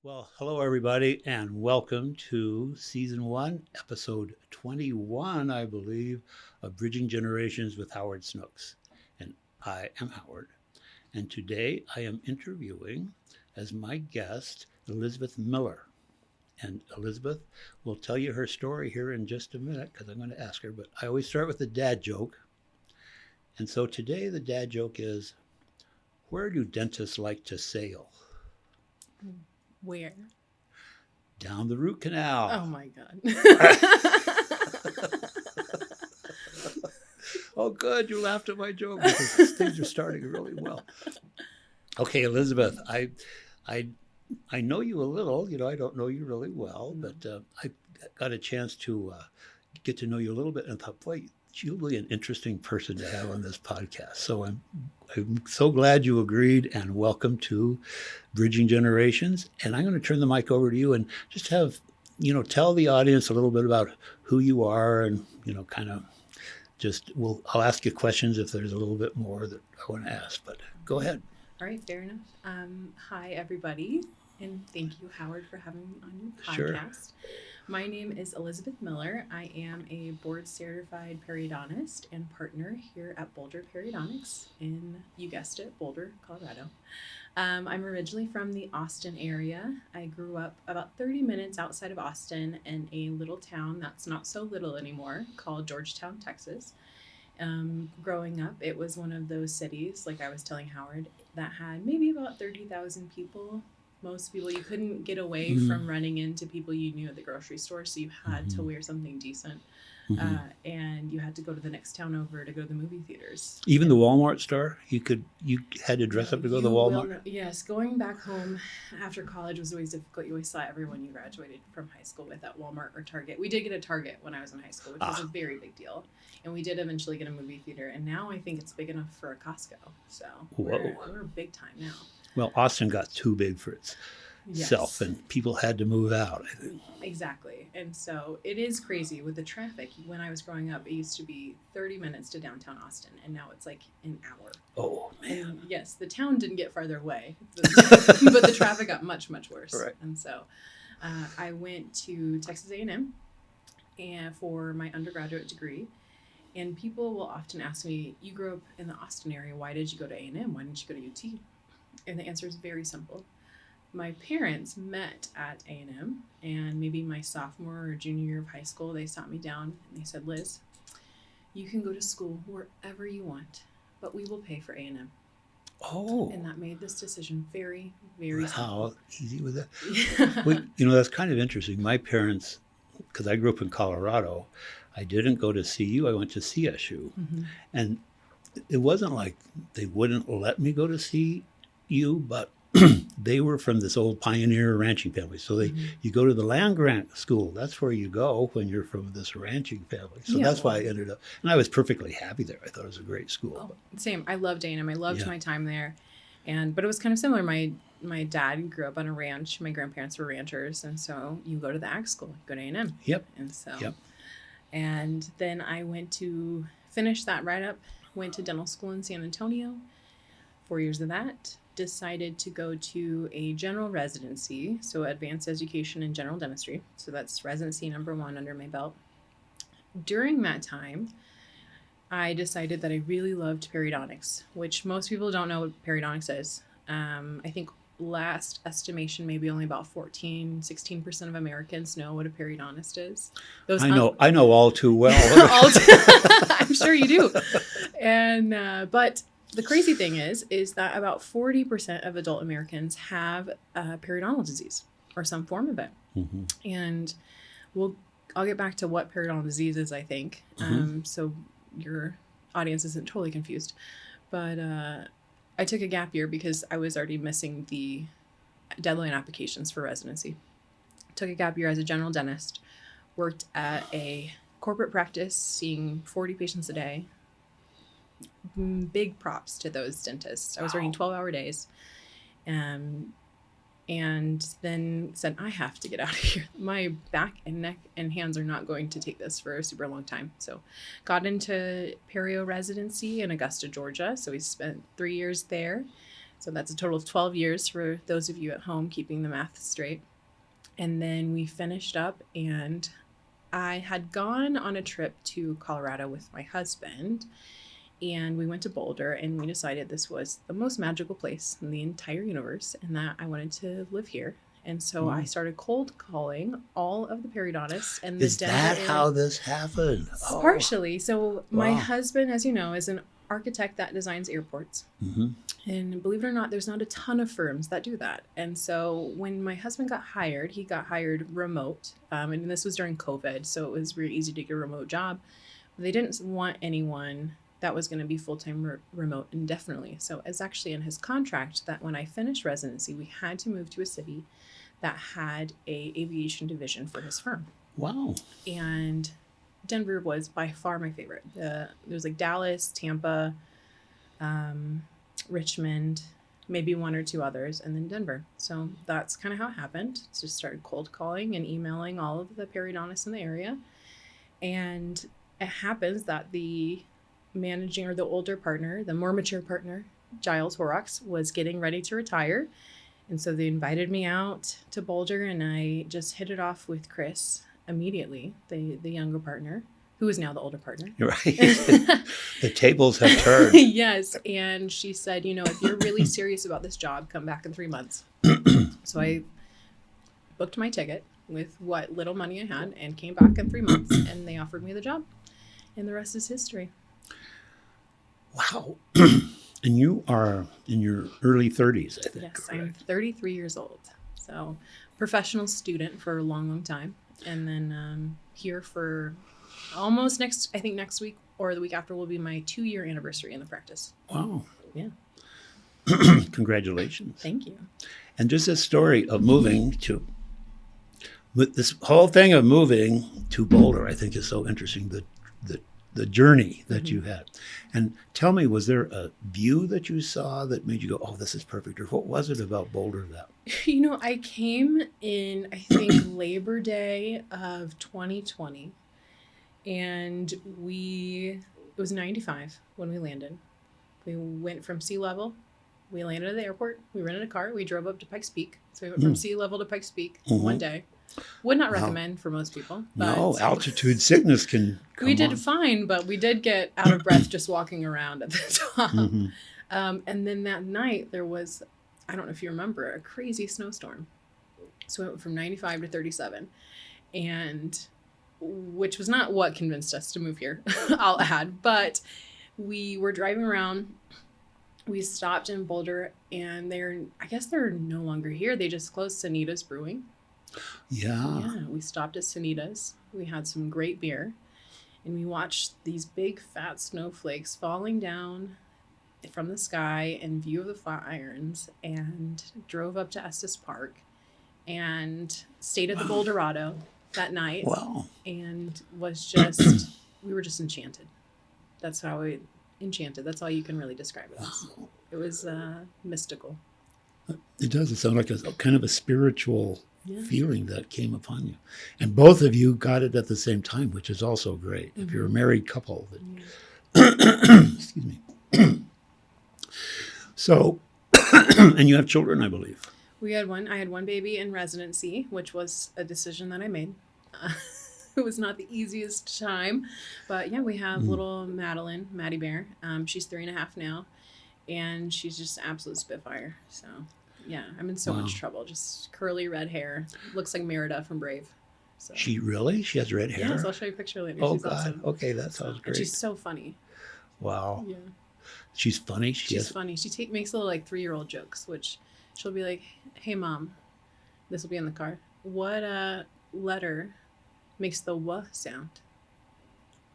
Well, hello everybody, and welcome to season 1, episode 21, I believe, of Bridging Generations with Howard Snooks. And I am Howard. And today I am interviewing as my guest Elizabeth Miller. And Elizabeth will tell you her story here in just a minute because I'm going to ask her. But I always start with a dad joke. And so today the dad joke is, where do dentists like to sail? Where? Down the root canal. Oh my God. Oh, good. You laughed at my joke because things are starting really well. Okay, Elizabeth, I know you a little. I don't know you really well, but I got a chance to get to know you a little bit, and thought, boy, you'll be an interesting person to have on this podcast. So I'm so glad you agreed, and welcome to Bridging Generations. And I'm going to turn the mic over to you and just have tell the audience a little bit about who you are, and kind of I'll ask you questions if there's a little bit more that I want to ask, but go ahead. All right, fair enough. Hi, everybody, and thank you, Howard, for having me on your Sure. podcast. My name is Elizabeth Miller. I am a board-certified periodontist and partner here at Boulder Periodontics in, you guessed it, Boulder, Colorado. I'm originally from the Austin area. I grew up about 30 minutes outside of Austin in a little town that's not so little anymore called Georgetown, Texas. Growing up, it was one of those cities, like I was telling Howard, that had maybe about 30,000 people. Most people, you couldn't get away from running into people you knew at the grocery store, so you had to wear something decent. And you had to go to the next town over to go to the movie theaters. Even the Walmart store, you had to dress up to go to the Walmart. Yes, going back home after college was always difficult. You always saw everyone you graduated from high school with at Walmart or Target. We did get a Target when I was in high school, which was a very big deal. And we did eventually get a movie theater, and now I think it's big enough for a Costco. So we're big time now. Well, Austin got too big for itself, and people had to move out, I think. Exactly. And so it is crazy with the traffic. When I was growing up, it used to be 30 minutes to downtown Austin, and now it's like an hour. Oh, man. And yes, the town didn't get farther away, but the traffic got much, much worse. Right. And so I went to Texas A&M for my undergraduate degree. And people will often ask me, you grew up in the Austin area, why did you go to A&M? Why didn't you go to UT? And the answer is very simple. My parents met at A&M, and maybe my sophomore or junior year of high school, they sat me down and they said, Liz, you can go to school wherever you want, but we will pay for A&M. Oh. And that made this decision very, very simple. How easy was that? Well, that's kind of interesting. My parents, because I grew up in Colorado, I didn't go to CU, I went to CSU. And it wasn't like they wouldn't let me go to CU, but they were from this old pioneer ranching family. So you go to the land grant school. That's where you go when you're from this ranching family. So that's why I ended up, and I was perfectly happy there. I thought it was a great school. Same. I loved A&M. I loved my time there. But it was kind of similar. My dad grew up on a ranch. My grandparents were ranchers. And so you go to the ag school, go to A&M. Yep. And so, and then I went to finish that right up, went to dental school in San Antonio, 4 years of that. Decided to go to a general residency, so advanced education in general dentistry. So that's residency number 1 under my belt. During that time, I decided that I really loved periodontics, which most people don't know what periodontics is. I think last estimation, maybe only about 16% of Americans know what a periodontist is. I know all too well. I'm sure you do. And, but the crazy thing is that about 40% of adult Americans have periodontal disease or some form of it. And I'll get back to what periodontal disease is, I think. So your audience isn't totally confused. But I took a gap year because I was already missing the deadline applications for residency. Took a gap year as a general dentist, worked at a corporate practice, seeing 40 patients a day. Big props to those dentists. I was working 12-hour days. And then said, I have to get out of here. My back and neck and hands are not going to take this for a super long time. So got into perio residency in Augusta, Georgia. So we spent 3 years there. So that's a total of 12 years for those of you at home keeping the math straight. And then we finished up, and I had gone on a trip to Colorado with my husband, and we went to Boulder, and we decided this was the most magical place in the entire universe and that I wanted to live here. And so I started cold calling all of the periodontists and the Is Denver that area. how this happened? Partially. So my Wow. husband, as you know, is an architect that designs airports. Mm-hmm. And believe it or not, there's not a ton of firms that do that. And so when my husband got hired, he got hired remote. And this was during COVID, so it was very easy to get a remote job. They didn't want anyone that was going to be full-time remote indefinitely. So it's actually in his contract that when I finished residency, we had to move to a city that had a aviation division for his firm. Wow. And Denver was by far my favorite. There was like Dallas, Tampa, Richmond, maybe one or two others, and then Denver. So that's kind of how it happened. Just started cold calling and emailing all of the periodontists in the area. And it happens that the managing, or the older partner, the more mature partner, Giles Horrocks, was getting ready to retire. And so they invited me out to Boulder, and I just hit it off with Chris immediately, the younger partner, who is now the older partner. Right. The tables have turned. Yes. And she said, if you're really serious about this job, come back in 3 months. So I booked my ticket with what little money I had and came back in 3 months, and they offered me the job. And the rest is history. Wow. And you are in your early 30s, I think. Yes, I'm 33 years old. So professional student for a long, long time. And then here for almost next week or the week after will be my 2-year anniversary in the practice. Wow. Yeah. Congratulations. Thank you. And just this story of this whole thing of moving to Boulder, I think is so interesting, the journey that you had. And tell me, was there a view that you saw that made you go, oh, this is perfect? Or what was it about Boulder that? I came in, I think, Labor Day of 2020. And it was 95 when we landed. We went from sea level. We landed at the airport. We rented a car. We drove up to Pikes Peak. So we went from sea level to Pikes Peak one day. Would not recommend for most people. But no, altitude sickness can come we did on. fine, but we did get out of breath just walking around at the top. And then that night there was, I don't know if you remember, a crazy snowstorm. So it went from 95 to 37. And which was not what convinced us to move here, I'll add. But we were driving around. We stopped in Boulder, and I guess they're no longer here. They just closed Sanita's Brewing. Yeah, we stopped at Sanita's. We had some great beer, and we watched these big fat snowflakes falling down from the sky in view of the Flatirons, and drove up to Estes Park and stayed at the Boulderado that night. Wow. And we were just enchanted. That's how enchanted. That's all you can really describe it as. It was mystical. It does. It sound like a kind of a spiritual feeling that came upon you. And both of you got it at the same time, which is also great. If you're a married couple. Excuse me. So, and you have children, I believe. I had one baby in residency, which was a decision that I made. It was not the easiest time, but yeah, we have little Maddie Bear. She's 3.5 now, and she's just an absolute spitfire. So yeah, I'm in so much trouble. Just curly red hair, looks like Merida from Brave. So. She has red hair? Yes, I'll show you a picture later. Oh, she's God. Awesome. Okay, that sounds great. And she's so funny. Wow. Yeah. She's funny. She's funny. She makes little 3-year-old jokes, which she'll be like, "Hey, Mom," this will be in the car. "What letter makes the W sound?"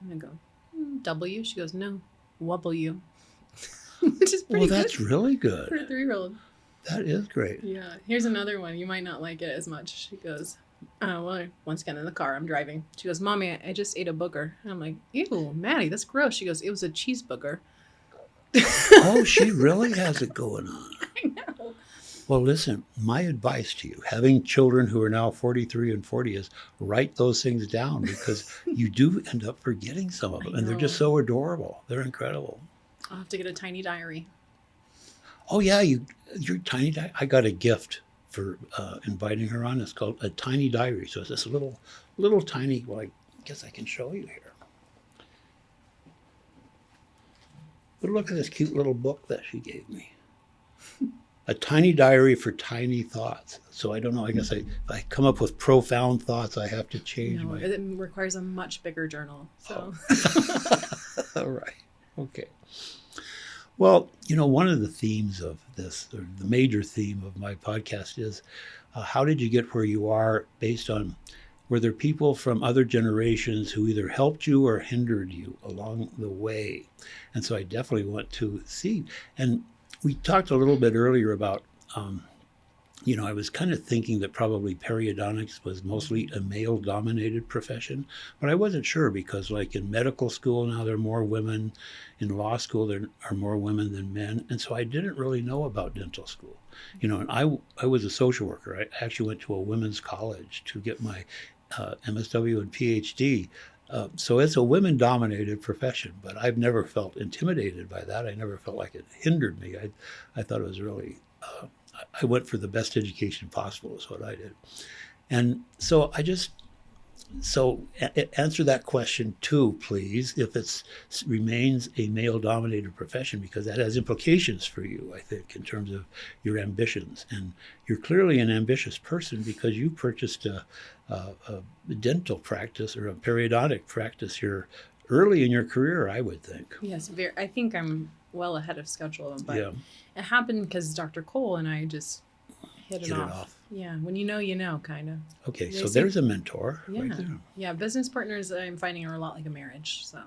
I'm gonna go, W. She goes, "No, W," which is pretty good. Well, that's really good. For a 3-year-old. That is great. Yeah. Here's another one. You might not like it as much. She goes, once again in the car, I'm driving. She goes, "Mommy, I just ate a booger." And I'm like, "Ew, Maddie, that's gross." She goes, "It was a cheeseburger." Oh, she really has it going on. I know. Well, listen, my advice to you, having children who are now 43 and 40, is write those things down, because you do end up forgetting some of them. And they're just so adorable. They're incredible. I'll have to get a tiny diary. Oh yeah, you're tiny. I got a gift for inviting her on. It's called a tiny diary. So it's this little tiny. Well, I guess I can show you here. But look at this cute little book that she gave me. A tiny diary for tiny thoughts. So I don't know. I guess if I come up with profound thoughts, I have to change No, my. it requires a much bigger journal. So. All right. Okay. Well, one of the themes of this, or the major theme of my podcast is how did you get where you are based on were there people from other generations who either helped you or hindered you along the way? And so I definitely want to see. And we talked a little bit earlier about, I was kind of thinking that probably periodontics was mostly a male dominated profession, but I wasn't sure because, like in medical school now, there are more women. In law school, there are more women than men. And so I didn't really know about dental school. And I was a social worker. I actually went to a women's college to get my MSW and PhD. So it's a women dominated profession, but I've never felt intimidated by that. I never felt like it hindered me. I thought it was really, I went for the best education possible is what I did. And so answer that question too, please, if it remains a male dominated profession, because that has implications for you, I think, in terms of your ambitions. And you're clearly an ambitious person because you purchased a dental practice or a periodontic practice here early in your career, I would think. Yes, I think I'm well ahead of schedule, but Yeah. it happened because Dr. Cole and I just hit it off. Yeah, when you know, kind of. Okay, so there's a mentor. Yeah, right there. Yeah. Business partners I'm finding are a lot like a marriage. So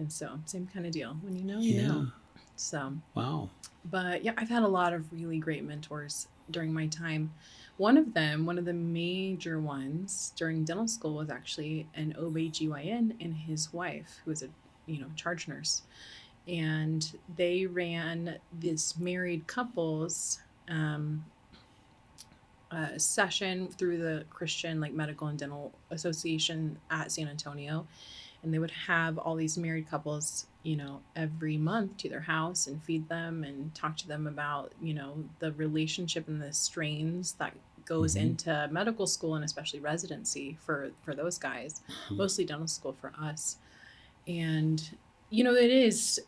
same kind of deal. When you know. So. Wow. But yeah, I've had a lot of really great mentors during my time. One of the major ones during dental school was actually an OB/GYN and his wife, who was a charge nurse, and they ran this married couples session through the Christian Medical and Dental Association at San Antonio, and they would have all these married couples every month to their house and feed them and talk to them about the relationship and the strains that goes into medical school and especially residency for those guys, mostly dental school for us. And it's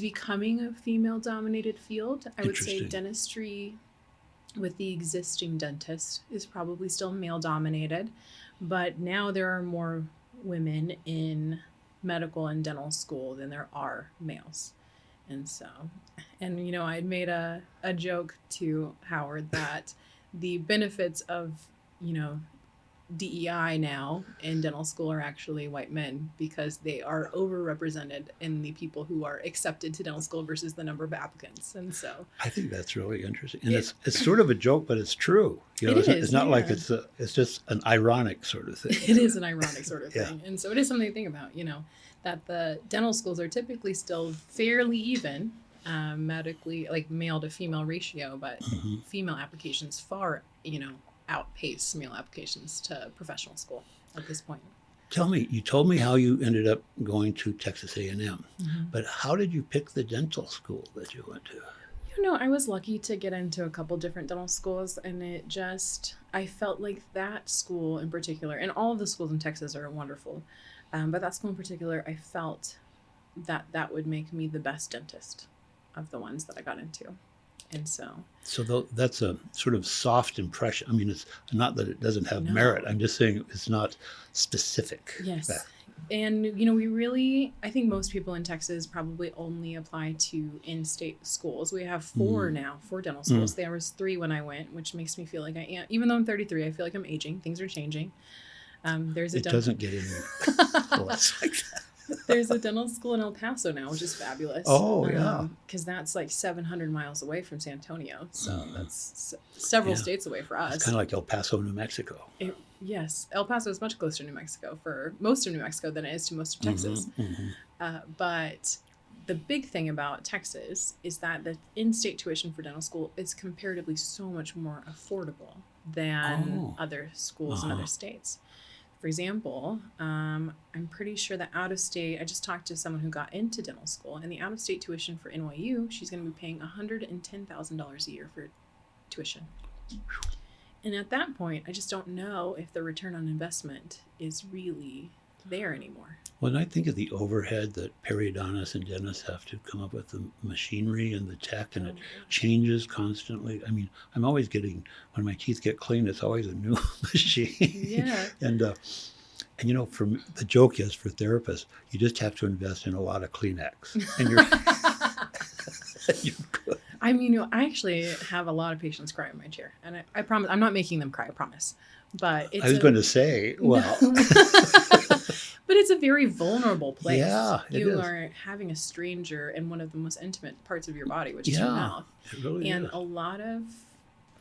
becoming a female dominated field. I would say dentistry with the existing dentist is probably still male dominated, but now there are more women in medical and dental school than there are males. And I made a joke to Howard that the benefits of DEI now in dental school are actually white men because they are overrepresented in the people who are accepted to dental school versus the number of applicants. And so I think that's really interesting. And it's sort of a joke, but it's true. It's not like it's just an ironic sort of thing. It is an ironic sort of thing. And so it is something to think about, that the dental schools are typically still fairly even medically, male to female ratio, but female applications far, outpace male applications to professional school at this point. You told me how you ended up going to Texas A&M, but how did you pick the dental school that you went to? I was lucky to get into a couple different dental schools, and I felt like that school in particular, and all of the schools in Texas are wonderful, but that school in particular, I felt that would make me the best dentist of the ones that I got into. And so that's a sort of soft impression. I mean, it's not that it doesn't have merit. I'm just saying it's not specific. Yes. And, I think most people in Texas probably only apply to in-state schools. We have 4 dental schools. There was 3 when I went, which makes me feel like I am. Even though I'm 33, I feel like I'm aging. Things are changing. It doesn't get any less like that. There's a dental school in El Paso now, which is fabulous. Oh, yeah. Because that's 700 miles away from San Antonio. So that's several states away for us. It's kind of like El Paso, New Mexico. Yes. El Paso is much closer to New Mexico for most of New Mexico than it is to most of Texas. But the big thing about Texas is that the in-state tuition for dental school is comparatively so much more affordable than other schools in other states. For example, I'm pretty sure that out of state, I just talked to someone who got into dental school, and the out of state tuition for NYU, she's going to be paying $110,000 a year for tuition. And at that point, I just don't know if the return on investment is really there anymore. When I think of the overhead that periodontists and dentists have to come up with the machinery and the tech, and it changes constantly. I mean, I'm always getting, when my teeth get cleaned, it's always a new machine. Yeah. And you know, the joke is for therapists, you just have to invest in a lot of Kleenex, and you're good. I mean, you know, I actually have a lot of patients cry in my chair, and I promise I'm not making them cry. I promise. But it's I was going to say, well, but it's a very vulnerable place. Yeah, it you is. are having a stranger in one of the most intimate parts of your body, which is your mouth, it really and is. a lot of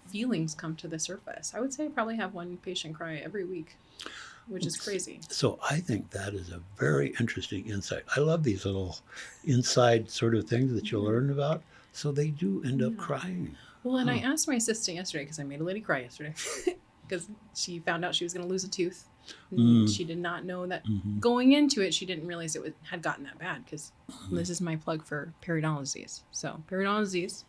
feelings come to the surface. I would say I probably have one patient cry every week, which is crazy. So I think that is a very interesting insight. I love these little inside sort of things that you learn about. So they do end up crying. Well, and I asked my assistant yesterday, because I made a lady cry yesterday, because she found out she was going to lose a tooth. She did not know that going into it, she didn't realize it had gotten that bad, because this is my plug for periodontal disease. So periodontal disease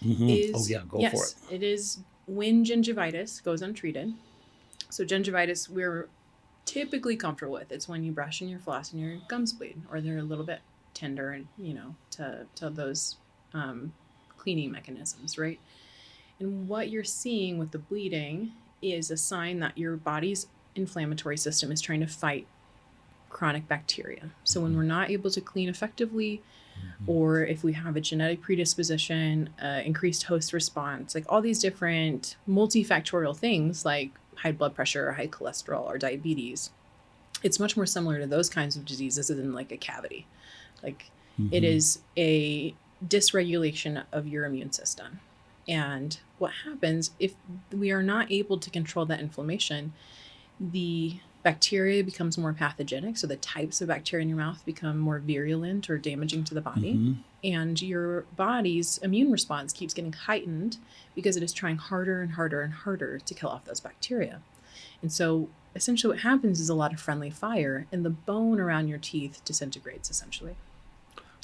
is, for it. It is when gingivitis goes untreated. So gingivitis we're typically comfortable with. It's when you brush and you floss and your gums bleed, or they're a little bit tender, and you know, to those cleaning mechanisms, right? And what you're seeing with the bleeding is a sign that your body's inflammatory system is trying to fight chronic bacteria. So when we're not able to clean effectively, or if we have a genetic predisposition, increased host response, like all these different multifactorial things like high blood pressure or high cholesterol or diabetes, it's much more similar to those kinds of diseases than like a cavity. Like it is a dysregulation of your immune system. And what happens if we are not able to control that inflammation, the bacteria becomes more pathogenic. So the types of bacteria in your mouth become more virulent or damaging to the body. And your body's immune response keeps getting heightened because it is trying harder and harder and harder to kill off those bacteria. And so essentially what happens is a lot of friendly fire, and the bone around your teeth disintegrates essentially.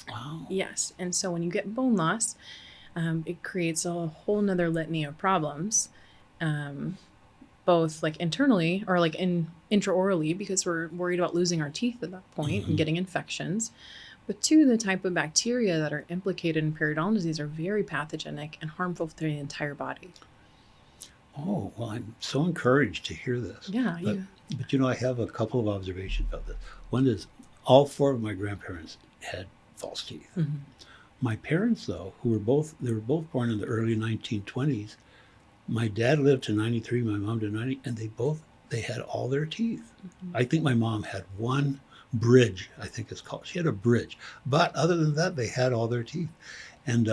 Wow. Yes. And so when you get bone loss, it creates a whole nother litany of problems, both like internally or like intraorally, because we're worried about losing our teeth at that point and getting infections. But two, the type of bacteria that are implicated in periodontal disease are very pathogenic and harmful to the entire body. Oh, well, I'm so encouraged to hear this. Yeah. But you know, I have a couple of observations about this. One is all four of my grandparents had false teeth. My parents, though, they were both born in the early 1920s. My dad lived to 93, my mom to 90, and they had all their teeth. I think my mom had one bridge, I think it's called. She had a bridge. But other than that, they had all their teeth. And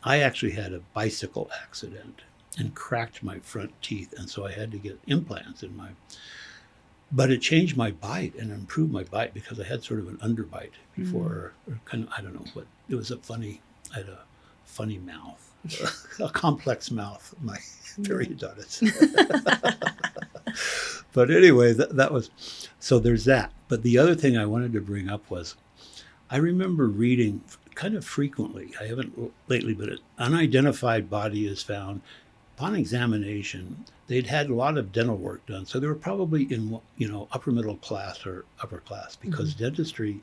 I actually had a bicycle accident and cracked my front teeth. And so I had to get implants in but it changed my bite and improved my bite because I had sort of an underbite before, or kind of, I don't know what, I had a funny mouth, a complex mouth, my periodontist. But anyway, that was, so there's that. But the other thing I wanted to bring up was, I remember reading kind of frequently, I haven't lately, but an unidentified body is found. Upon examination, they'd had a lot of dental work done, so they were probably in, you know, upper middle class or upper class, because dentistry,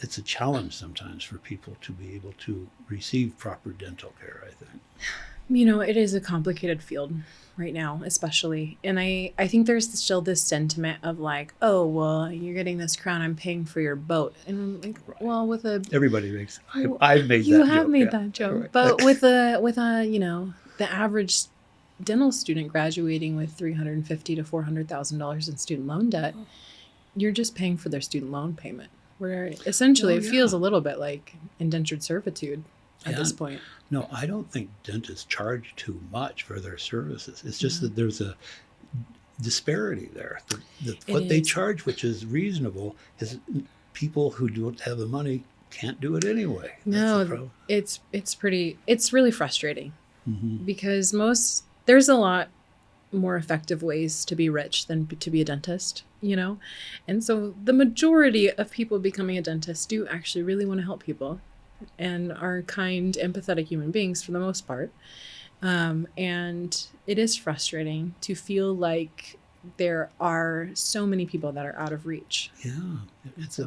it's a challenge sometimes for people to be able to receive proper dental care, I think. You know, it is a complicated field right now, especially. And I think there's still this sentiment of like, oh, well, you're getting this crown, I'm paying for your boat. And like, well, Everybody makes, I've made that joke. You have made that joke. Right. But with a, you know, the average dental student graduating with $350,000 to $400,000 in student loan debt, you're just paying for their student loan payment, where essentially it feels a little bit like indentured servitude at this point. No, I don't think dentists charge too much for their services. It's just that there's a disparity there. What they charge, which is reasonable, is people who don't have the money can't do it anyway. No, it's really frustrating because there's a lot more effective ways to be rich than to be a dentist, you know? And so the majority of people becoming a dentist do actually really want to help people and are kind, empathetic human beings for the most part. And it is frustrating to feel like there are so many people that are out of reach. Yeah, it's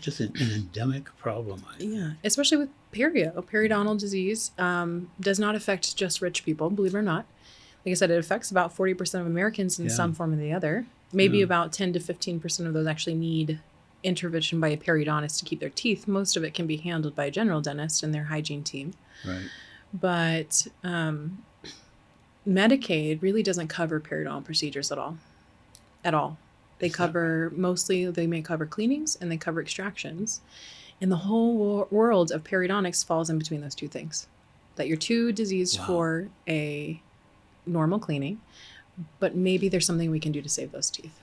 just an endemic problem. Yeah, especially with periodontal disease does not affect just rich people, believe it or not. Like I said, it affects about 40% of Americans in some form or the other. Maybe about 10 to 15% of those actually need intervention by a periodontist to keep their teeth. Most of it can be handled by a general dentist and their hygiene team. Right. But Medicaid really doesn't cover periodontal procedures at all. They they may cover cleanings and they cover extractions. And the whole world of periodontics falls in between those two things. That you're too diseased for a normal cleaning, but maybe there's something we can do to save those teeth.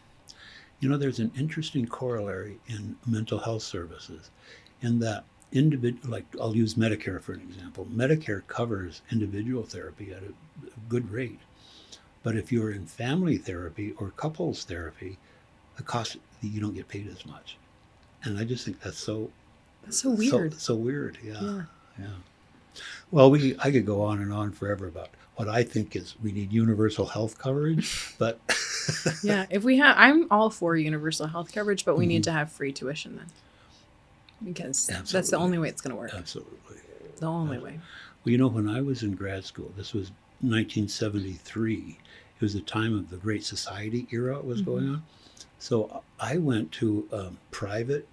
You know, there's an interesting corollary in mental health services in that like I'll use Medicare for an example. Medicare covers individual therapy at a good rate. But if you're in family therapy or couples therapy, the cost, you don't get paid as much. And I just think that's so weird. So weird, yeah. Well, I could go on and on forever about what I think is we need universal health coverage, but yeah, I'm all for universal health coverage, but we need to have free tuition then, because that's the only way it's going to work. Absolutely, the only way. Well, you know, when I was in grad school, this was 1973. It was the time of the Great Society era was going on. So I went to a private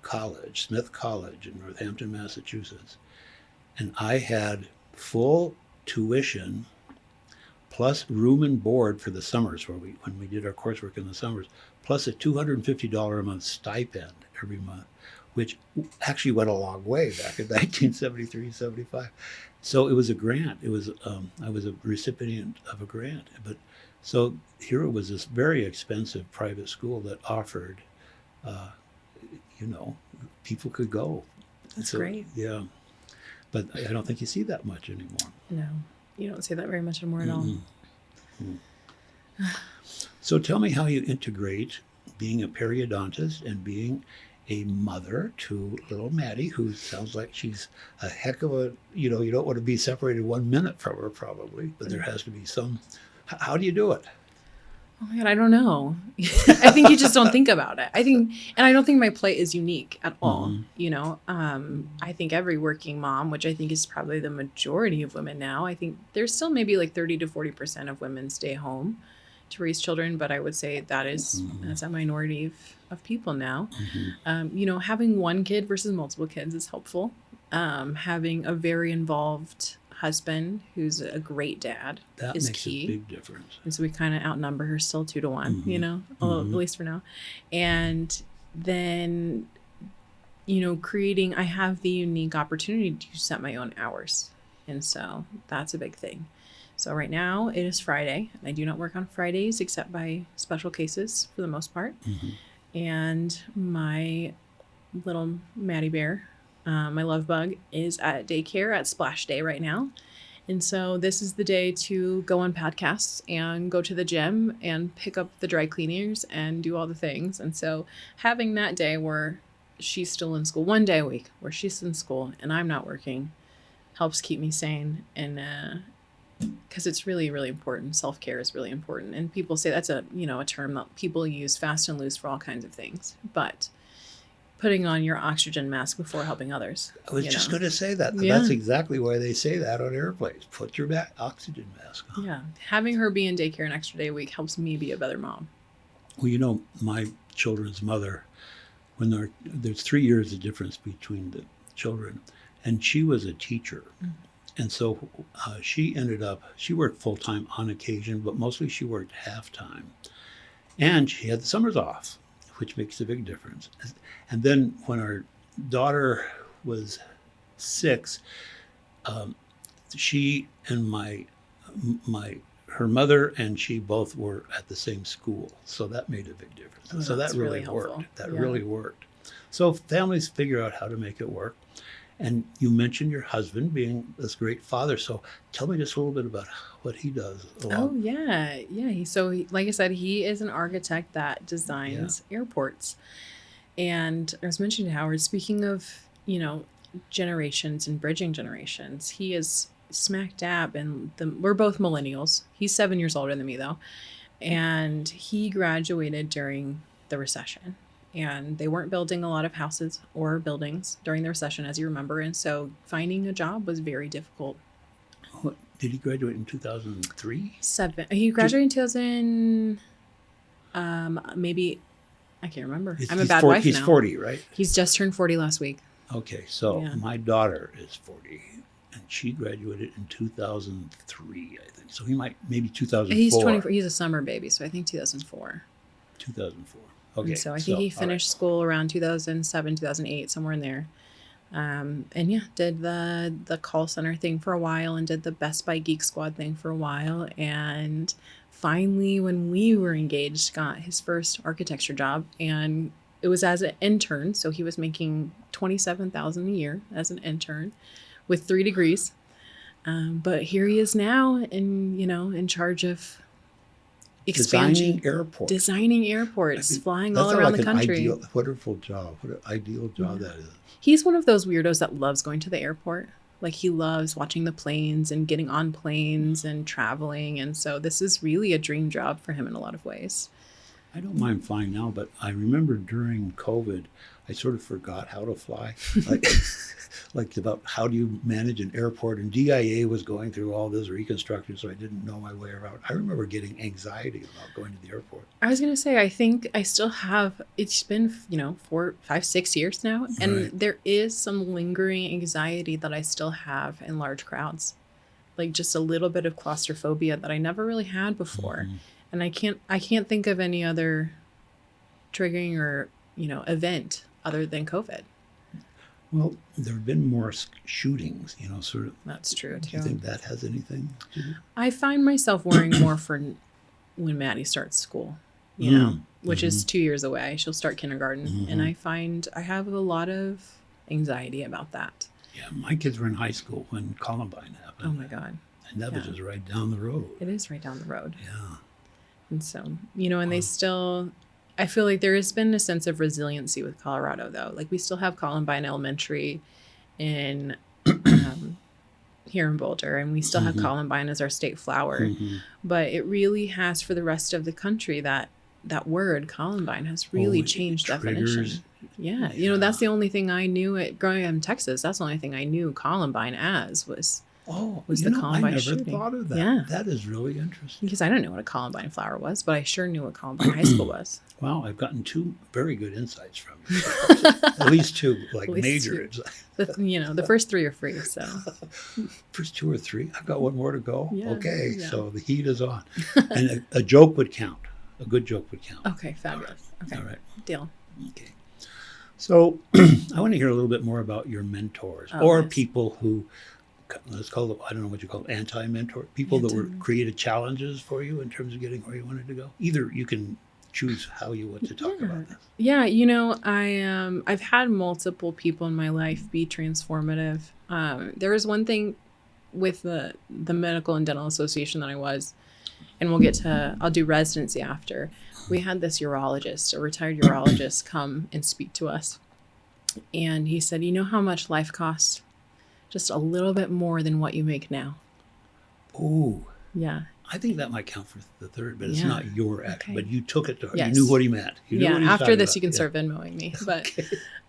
college, Smith College in Northampton, Massachusetts, and I had full tuition plus room and board for the summers when we did our coursework in the summers, plus a $250 a month stipend every month, which actually went a long way back in 1973, 75. So it was a grant. It was I was a recipient of a grant. But so here it was this very expensive private school that offered, people could go. That's great. Yeah. But I don't think you see that much anymore. No, you don't see that very much anymore at all. So tell me how you integrate being a periodontist and being a mother to little Maddie, who sounds like she's a heck of a, you don't want to be separated 1 minute from her probably, but there has to be some, how do you do it? Oh my God, I don't know. I think you just don't think about it. And I don't think my plate is unique at all. I think every working mom, which I think is probably the majority of women now, I think there's still maybe like 30 to 40% of women stay home to raise children, but I would say that's a minority of people now. Having one kid versus multiple kids is helpful. Having a very involved husband who's a great dad is key. That makes a big difference. And so we kind of outnumber her still 2 to 1, at least for now. And then, I have the unique opportunity to set my own hours. And so that's a big thing. So right now it is Friday, and I do not work on Fridays except by special cases for the most part. And my little Maddie Bear, my love bug, is at daycare at Splash Day right now. And so this is the day to go on podcasts and go to the gym and pick up the dry cleaners and do all the things. And so having that day where she's still in school, 1 day a week where she's in school and I'm not working, helps keep me sane. And because it's really, really important. Self-care is really important. And people say that's a term that people use fast and loose for all kinds of things. But putting on your oxygen mask before helping others. I was just going to say that. Yeah. That's exactly why they say that on airplanes. Put your oxygen mask on. Yeah. Having her be in daycare an extra day a week helps me be a better mom. Well, my children's mother, when there's 3 years of difference between the children, and she was a teacher. And so she worked full-time on occasion, but mostly she worked half-time. And she had the summers off, which makes a big difference. And then when our daughter was 6, she and her mother and she both were at the same school. So that made a big difference. So that really worked. That really worked. So families figure out how to make it work. And you mentioned your husband being this great father. So tell me just a little bit about what he does. Oh yeah, yeah. Like I said, he is an architect that designs airports. And I was mentioning to Howard, speaking of, generations and bridging generations, he is smack dab, and we're both millennials. He's 7 years older than me though, and he graduated during the recession. And they weren't building a lot of houses or buildings during the recession, as you remember. And so finding a job was very difficult. Did he graduate in 2003? He graduated in 2000, maybe, I can't remember. I'm a bad wife now. He's 40, right? He's just turned 40 last week. Okay, so my daughter is 40, and she graduated in 2003, I think. So he maybe 2004. He's 24. He's a summer baby, so I think 2004. 2004. Okay. And so I think he finished school around 2007, 2008, somewhere in there. And did the call center thing for a while, and did the Best Buy Geek Squad thing for a while. And finally, when we were engaged, got his first architecture job, and it was as an intern. So he was making $27,000 a year as an intern with 3 degrees. But here he is now, in charge of expansion, designing airports, flying all around the country. Wonderful job. What an ideal job that is. He's one of those weirdos that loves going to the airport. Like, he loves watching the planes and getting on planes and traveling. And so this is really a dream job for him in a lot of ways. I don't mind flying now, but I remember during COVID, I sort of forgot how to fly. Like about how do you manage an airport, and DIA was going through all this reconstruction, so I didn't know my way around. I remember getting anxiety about going to the airport. I was going to say, I think I still have, it's been, 4, 5, 6 years now, and there is some lingering anxiety that I still have in large crowds. Like, just a little bit of claustrophobia that I never really had before. Mm-hmm. And I can't think of any other triggering or, event other than COVID. Well, there have been more shootings, sort of. That's true, too. Do you think that has anything to do? I find myself worrying more for when Maddie starts school, which is 2 years away. She'll start kindergarten. And I find I have a lot of anxiety about that. Yeah, my kids were in high school when Columbine happened. Oh, my God. And that was just right down the road. It is right down the road. Yeah. And so, and they still, I feel like there has been a sense of resiliency with Colorado, though. Like, we still have Columbine Elementary in here in Boulder, and we still have Columbine as our state flower. But it really has, for the rest of the country, that word Columbine has really changed definition. Yeah. That's the only thing I knew growing up in Texas. That's the only thing I knew Columbine as was the Columbine shooting. I never thought of that. Yeah. That is really interesting. Because I didn't know what a Columbine flower was, but I sure knew what Columbine High School was. Wow, I've gotten 2 very good insights from you. At least 2, like major insights. The first 3 are free, so. First 2 or 3? I've got 1 more to go. Yeah, okay, so the heat is on. And a joke would count. A good joke would count. Okay, fabulous. All right. Okay, deal. Okay. So I want to hear a little bit more about your mentors or people who, let's call them, I don't know what you call them, anti-mentor, people that were created challenges for you in terms of getting where you wanted to go. Either you can choose how you want to talk about this. Yeah, I've had multiple people in my life be transformative. There was one thing with the Medical and Dental Association that I was, and I'll do residency after. We had this urologist, a retired urologist, come and speak to us. And he said, you know how much life costs? Just a little bit more than what you make now. Oh. Yeah. I think that might count for the third, but it's not your act. Okay. But you took it to her. Yes. You knew what he meant. You knew what he was after this, about. you can start Venmoing me. But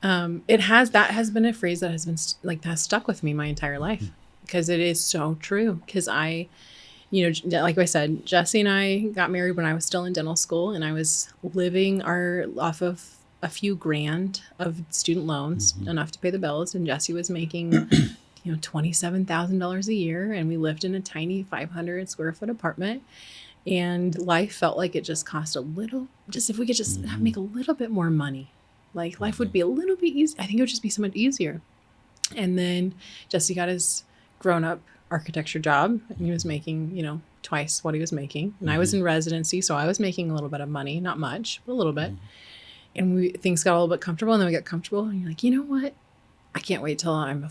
that has been a phrase that has been has stuck with me my entire life, because it is so true. Because I, like I said, Jesse and I got married when I was still in dental school, and I was living off of a few grand of student loans, enough to pay the bills, and Jesse was making $27,000 a year, and we lived in a tiny 500 square foot apartment, and life felt like it just cost a little, just if we could just make a little bit more money, like life would be a little bit easier. I think it would just be so much easier. And then Jesse got his grown-up architecture job, and he was making, twice what he was making. And I was in residency, so I was making a little bit of money, not much, but a little bit. And things got a little bit comfortable, and then we got comfortable, and you're like, you know what? I can't wait till I'm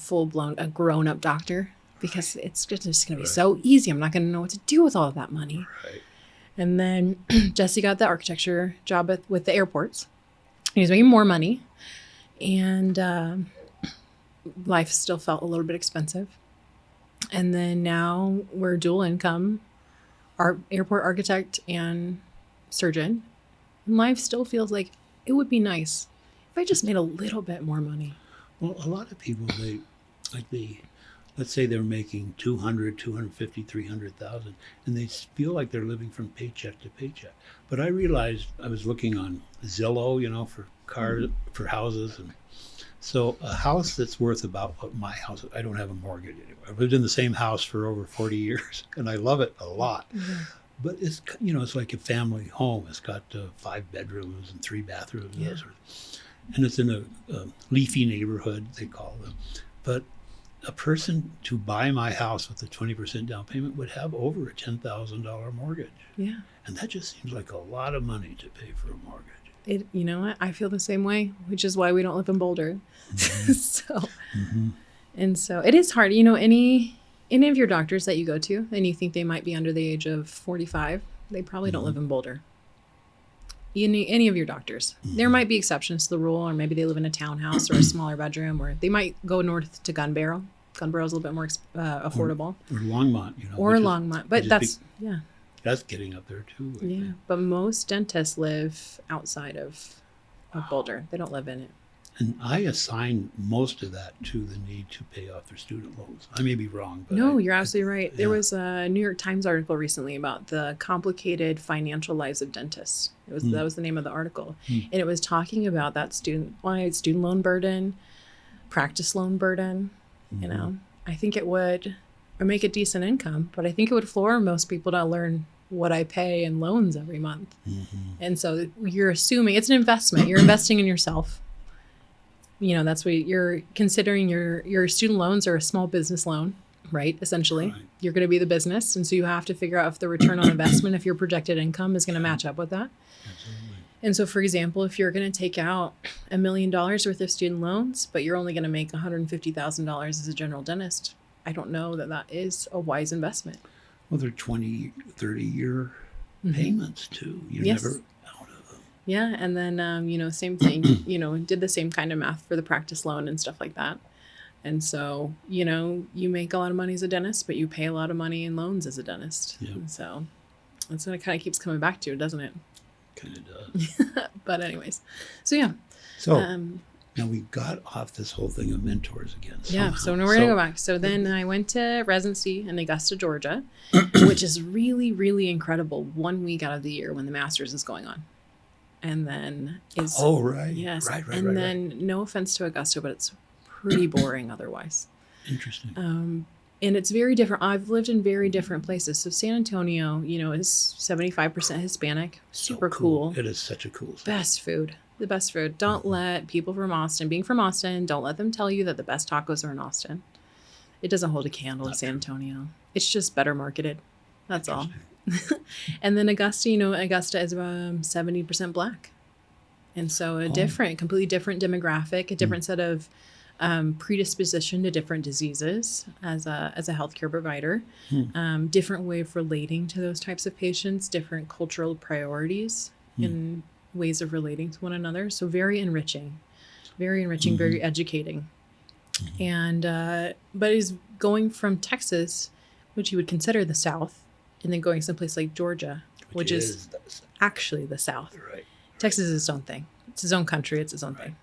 a grown-up doctor, because it's just going to be so easy. I'm not going to know what to do with all of that money. Right. And then Jesse got the architecture job with the airports. He was making more money, and life still felt a little bit expensive. And then now we're dual income, our airport architect and surgeon. And life still feels like it would be nice if I just made a little bit more money. Well, a lot of people, let's say they're making 200, 250, 300,000, and they feel like they're living from paycheck to paycheck. But I realized, I was looking on Zillow, for cars, for houses, and so a house that's worth about what my house, I don't have a mortgage anymore. I've lived in the same house for over 40 years, and I love it a lot. Mm-hmm. But it's, it's like a family home. It's got 5 bedrooms and 3 bathrooms, and it's in a leafy neighborhood, they call them. But a person to buy my house with a 20% down payment would have over a $10,000 mortgage. Yeah. And that just seems like a lot of money to pay for a mortgage. You know what? I feel the same way, which is why we don't live in Boulder. Mm-hmm. And so it is hard. Any of your doctors that you go to and you think they might be under the age of 45, they probably don't live in Boulder. Any of your doctors. Mm-hmm. There might be exceptions to the rule, or maybe they live in a townhouse or a smaller bedroom, or they might go north to Gun Barrel. Gun Barrel is a little bit more affordable. Or Longmont, Or Longmont. But that's getting up there too. I think. But most dentists live outside of Boulder. They don't live in it. And I assign most of that to the need to pay off their student loans. I may be wrong, but no, you're absolutely right. There was a New York Times article recently about the complicated financial lives of dentists. That was the name of the article, and it was talking about that student loan burden, practice loan burden. Mm-hmm. I think it would make a decent income, but I think it would floor most people to learn what I pay in loans every month. Mm-hmm. And so you're assuming it's an investment. You're investing in yourself. That's what you're considering. Your student loans are a small business loan, right? Essentially, right. You're going to be the business. And so you have to figure out if the return on investment, if your projected income is going to match up with that. Absolutely. And so, for example, if you're going to take out $1 million worth of student loans, but you're only going to make $150,000 as a general dentist, I don't know that is a wise investment. Well, they're 20, 30-year payments too. You're never out of them. Yeah, and then, same thing, did the same kind of math for the practice loan and stuff like that. And so, you make a lot of money as a dentist, but you pay a lot of money in loans as a dentist. Yep. And so that's what it kind of keeps coming back to, doesn't it? Kind of does. But anyways, so yeah. So now we got off this whole thing of mentors again. Somehow. Yeah, so now we're going to go back. So then I went to residency in Augusta, Georgia, which is really, really incredible 1 week out of the year when the master's is going on. And then right. Yes. Right. And then no offense to Augusta, but it's pretty boring otherwise. Interesting. And it's very different. I've lived in very different places. So San Antonio, is 75% Hispanic. Super cool. It is such a cool city. Best food. The best food. Don't let people from Austin, being from Austin, don't let them tell you that the best tacos are in Austin. It doesn't hold a candle to San Antonio. It's just better marketed. That's all. And then Augusta, Augusta is 70% Black. And so completely different demographic, a different set of predisposition to different diseases as a healthcare provider, different way of relating to those types of patients, different cultural priorities and ways of relating to one another. So very enriching, very educating. And but is going from Texas, which you would consider the South, and then going someplace like Georgia, which is actually the South. Right. Texas is its own thing. It's its own country. It's its own thing.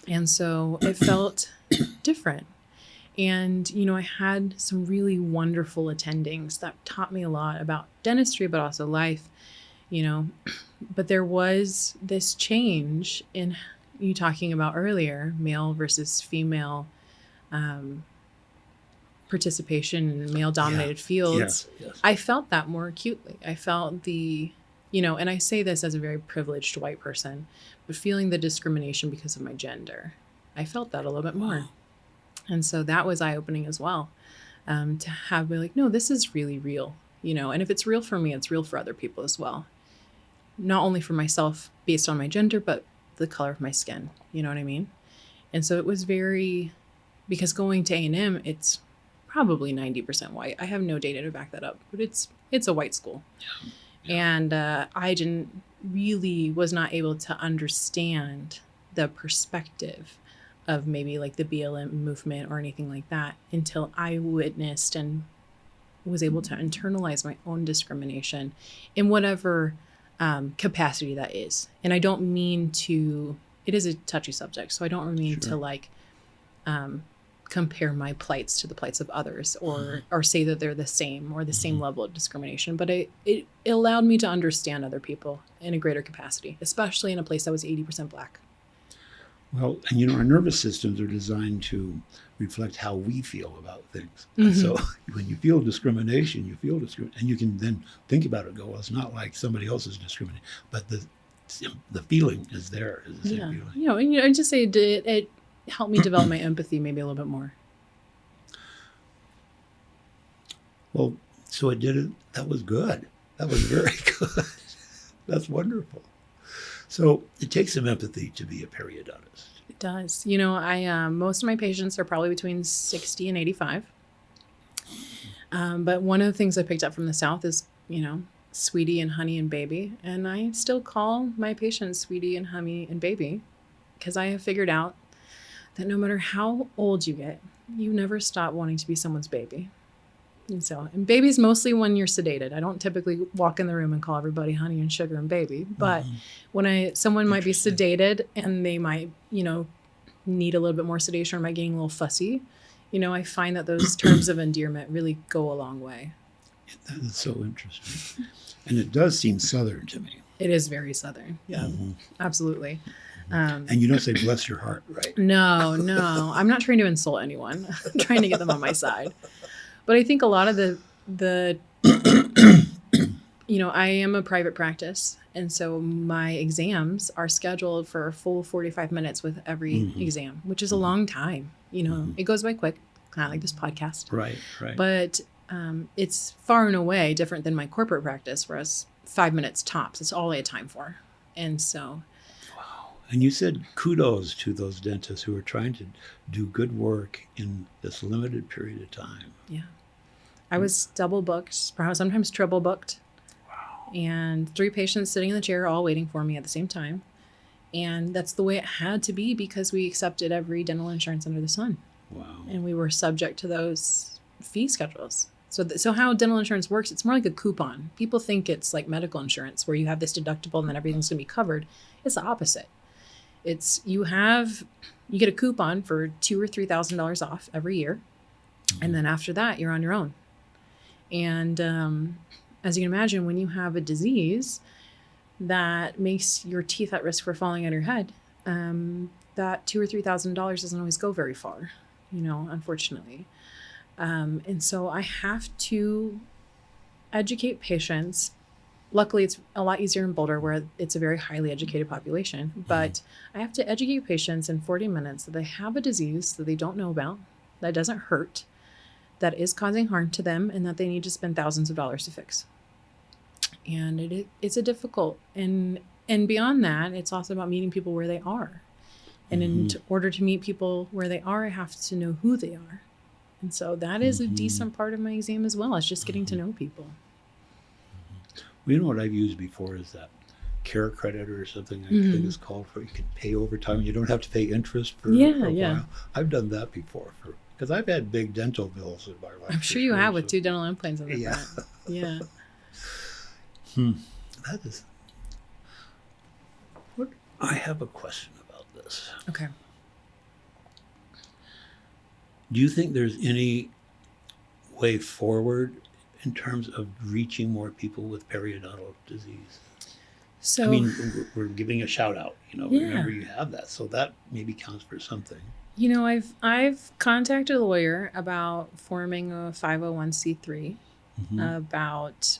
And so it felt different. And, I had some really wonderful attendings that taught me a lot about dentistry, but also life, But there was this change in you talking about earlier, male versus female participation in male-dominated fields. Yes. I felt that more acutely. I felt and I say this as a very privileged white person, but feeling the discrimination because of my gender. I felt that a little bit more. Wow. And so that was eye-opening as well, to have me like, no, this is really real, and if it's real for me, it's real for other people as well. Not only for myself based on my gender, but the color of my skin. You know what I mean? And so it was because going to A&M, it's probably 90% white. I have no data to back that up, but it's a white school. Yeah. And I was not able to understand the perspective of maybe like the BLM movement or anything like that until I witnessed and was able to internalize my own discrimination in whatever capacity that is. And I don't mean to, it is a touchy subject, so I don't mean to like compare my plights to the plights of others or say that they're the same or the same level of discrimination. But it allowed me to understand other people in a greater capacity, especially in a place that was 80% Black. Well, and our nervous systems are designed to reflect how we feel about things. So when you feel discrimination, and you can then think about it and go, well, it's not like somebody else is discriminating, but the feeling is there. Is the same feeling. And just say it helped me develop my empathy maybe a little bit more. Well, so it did it. That was good. That was very good. That's wonderful. So it takes some empathy to be a periodontist. It does. I most of my patients are probably between 60 and 85. But one of the things I picked up from the South is, sweetie and honey and baby. And I still call my patients sweetie and honey and baby because I have figured out that no matter how old you get, you never stop wanting to be someone's baby. And baby's mostly when you're sedated. I don't typically walk in the room and call everybody honey and sugar and baby. But when someone might be sedated and they might, need a little bit more sedation or might getting a little fussy, I find that those terms of endearment really go a long way. That is so interesting. And it does seem Southern to me. It is very Southern. Yeah, absolutely. And you don't say bless your heart, right? No. I'm not trying to insult anyone. I'm trying to get them on my side. But I think a lot of the I am a private practice. And so my exams are scheduled for a full 45 minutes with every exam, which is a long time. It goes by quick, kind of like this podcast. Right. But it's far and away different than my corporate practice, whereas 5 minutes tops. It's all I had time for. And so. Wow. And you said kudos to those dentists who are trying to do good work in this limited period of time. Yeah. I was double booked, perhaps sometimes triple booked. Wow. And 3 patients sitting in the chair all waiting for me at the same time. And that's the way it had to be because we accepted every dental insurance under the sun. Wow. And we were subject to those fee schedules. So how dental insurance works, it's more like a coupon. People think it's like medical insurance where you have this deductible and then everything's going to be covered. It's the opposite. It's you get a coupon for $2,000 or $3,000 off every year. And then after that, you're on your own. And as you can imagine, when you have a disease that makes your teeth at risk for falling out of your head, that $2,000 or $3,000 doesn't always go very far, unfortunately. And so I have to educate patients. Luckily, it's a lot easier in Boulder where it's a very highly educated population. But I have to educate patients in 40 minutes that they have a disease that they don't know about, that doesn't hurt, that is causing harm to them, and that they need to spend thousands of dollars to fix. And it's a difficult. And beyond that, it's also about meeting people where they are. And in order to meet people where they are, I have to know who they are. And so that is a decent part of my exam as well. It's just getting to know people. Well, what I've used before is that care credit or something I think is called for. You can pay overtime. You don't have to pay interest for a while. I've done that before because I've had big dental bills in my life. I'm sure you have with 2 dental implants on the front. Yeah. That is. What? I have a question about this. Okay. Do you think there's any way forward in terms of reaching more people with periodontal disease? So, I mean, we're giving a shout out, remember you have that. So that maybe counts for something. I've contacted a lawyer about forming a 501c3, about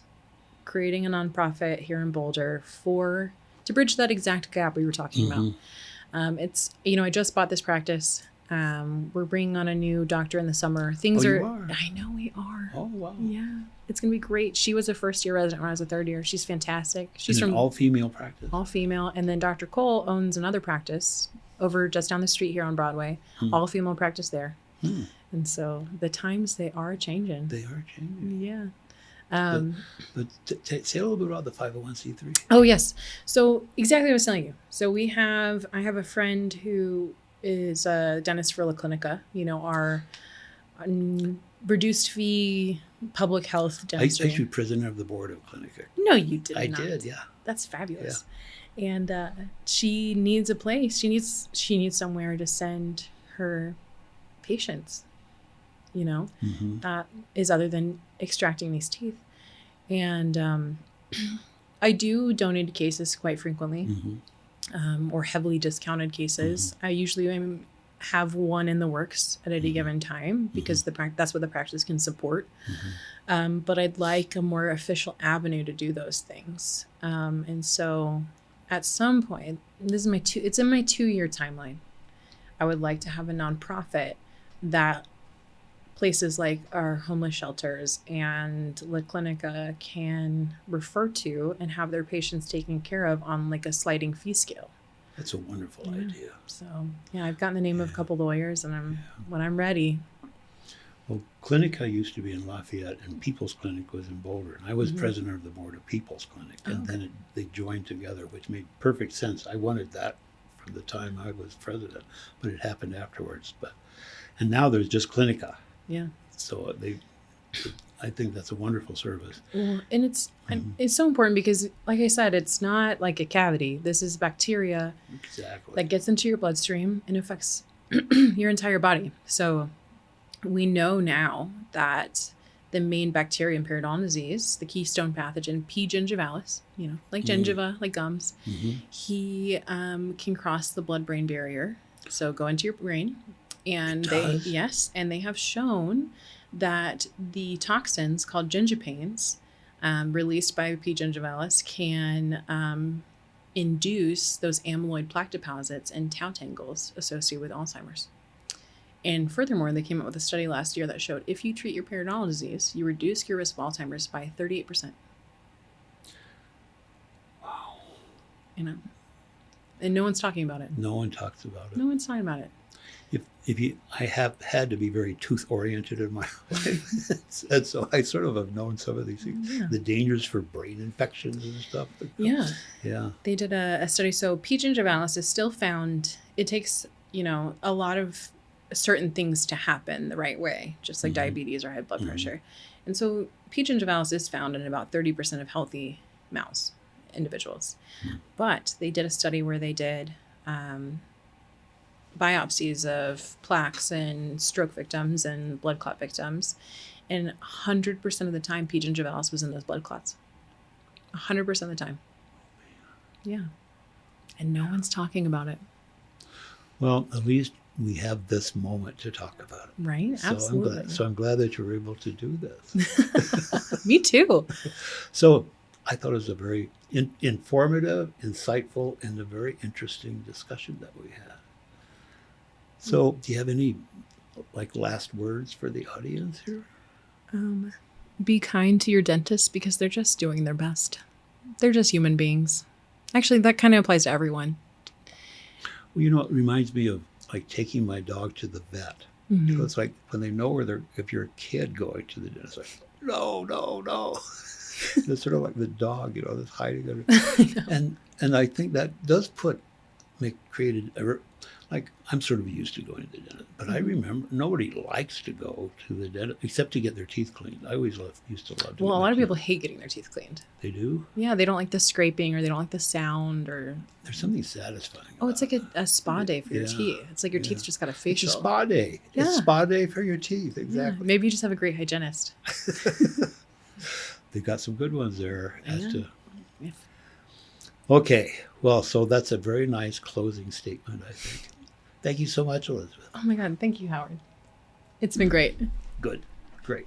creating a nonprofit here in Boulder to bridge that exact gap we were talking about. I just bought this practice. We're bringing on a new doctor in the summer. You are? I know we are. Oh, wow. Yeah. It's going to be great. She was a first-year resident when I was a third year. She's fantastic. She's from from all-female practice. All female. And then Dr. Cole owns another practice over just down the street here on Broadway, all female practice there. And so the times, they are changing. They are changing. Yeah. But say a little bit about the 501c3. Oh, yes. So exactly what I was telling you. So I have a friend who is a dentist for La Clinica, our reduced fee public health dentistry. I used to be president of the board of Clinica. No, you did not. I did, yeah. That's fabulous. Yeah. And she needs a place. She needs somewhere to send her patients, that is other than extracting these teeth. And I do donate cases quite frequently, or heavily discounted cases. I usually have one in the works at any given time because that's what the practice can support. But I'd like a more official avenue to do those things. And so at some point, it's in my 2-year timeline. I would like to have a nonprofit that places like our homeless shelters and La Clinica can refer to and have their patients taken care of on like a sliding fee scale. That's a wonderful idea. So I've gotten the name of a couple lawyers, and when I'm ready. Well, Clinica used to be in Lafayette, and People's Clinic was in Boulder. And I was president of the board of People's Clinic, and then they joined together, which made perfect sense. I wanted that from the time I was president, but it happened afterwards. And now there's just Clinica. Yeah. So I think that's a wonderful service. Well, and it's so important because, like I said, it's not like a cavity. This is bacteria that gets into your bloodstream and affects your entire body. So we know now that the main bacteria in periodontal disease, the keystone pathogen, P. gingivalis, like gingiva, like gums, he can cross the blood-brain barrier. So go into your brain. And they have shown that the toxins called gingipains released by P. gingivalis can induce those amyloid plaque deposits and tau tangles associated with Alzheimer's. And furthermore, they came out with a study last year that showed if you treat your periodontal disease, you reduce your risk of Alzheimer's by 38%. Wow. And no one's talking about it. No one talks about it. No one's talking about it. I have had to be very tooth oriented in my life, and so I sort of have known some of these things, the dangers for brain infections and stuff. Yeah. They did a study. So P. gingivalis is still found. It takes a lot of certain things to happen the right way, just like diabetes or high blood pressure, and so P. gingivalis is found in about 30% of healthy mouse individuals. But they did a study where they did biopsies of plaques and stroke victims and blood clot victims, and 100% of the time P. gingivalis was in those blood clots. 100% of the time. Yeah. And no one's talking about it. Well, at least we have this moment to talk about it. Right? Absolutely. So I'm glad that you were able to do this. Me too. So I thought it was a very informative, insightful, and a very interesting discussion that we had. So do you have any last words for the audience here? Be kind to your dentist because they're just doing their best. They're just human beings. Actually, that kind of applies to everyone. Well, it reminds me of taking my dog to the vet. It's like when they know if you're a kid going to the dentist, no. It's sort of like the dog, that's hiding. And I think that does created I'm sort of used to going to the dentist, but I remember nobody likes to go to the dentist except to get their teeth cleaned. I always used to love to. Well, a lot of people hate getting their teeth cleaned. They do? Yeah, they don't like the scraping, or they don't like the sound, or there's something satisfying. It's like a spa day for your teeth. It's like your teeth just got a facial. It's a spa day. Yeah. It's a spa day for your teeth. Exactly. Yeah. Maybe you just have a great hygienist. They've got some good ones there. Okay. Well, so that's a very nice closing statement, I think. Thank you so much, Elizabeth. Oh my God. Thank you, Howard. It's been great. Good. Great.